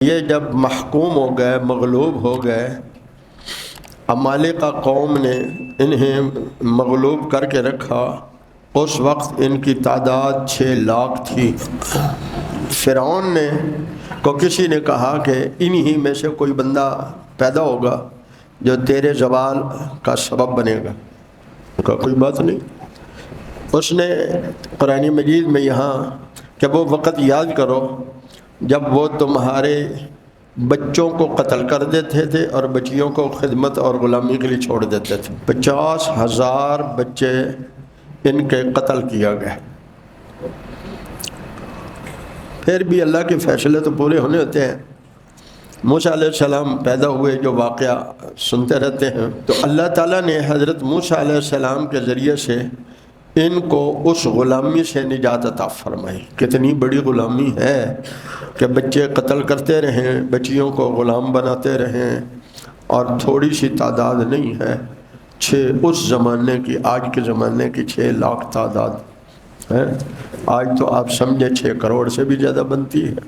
یہ جب محکوم ہو گئے، مغلوب ہو گئے، عمالقہ قوم نے انہیں مغلوب کر کے رکھا، اس وقت ان کی تعداد 6 لاکھ تھی۔ فرعون نے کو کسی نے کہا کہ انہی میں سے کوئی بندہ پیدا ہوگا جو تیرے زوال کا سبب بنے گا۔ کہا کوئی بات نہیں۔ اس نے قرآن مجید میں یہاں کہ وہ وقت یاد کرو جب وہ تمہارے بچوں کو قتل کر دیتے تھے اور بچیوں کو خدمت اور غلامی کے لیے چھوڑ دیتے تھے۔ 50,000 بچے ان کے قتل کیا گئے۔ پھر بھی اللہ کے فیصلے تو پورے ہونے ہوتے ہیں۔ موسیٰ علیہ السلام پیدا ہوئے، جو واقعہ سنتے رہتے ہیں، تو اللہ تعالیٰ نے حضرت موسیٰ علیہ السلام کے ذریعے سے ان کو اس غلامی سے نجات عطا فرمائی۔ کتنی بڑی غلامی ہے کہ بچے قتل کرتے رہیں، بچیوں کو غلام بناتے رہیں، اور تھوڑی سی تعداد نہیں ہے، اس زمانے کی، آج کے زمانے کی 6 لاکھ تعداد ہے۔ آج تو آپ سمجھیں 6 کروڑ سے بھی زیادہ بنتی ہے۔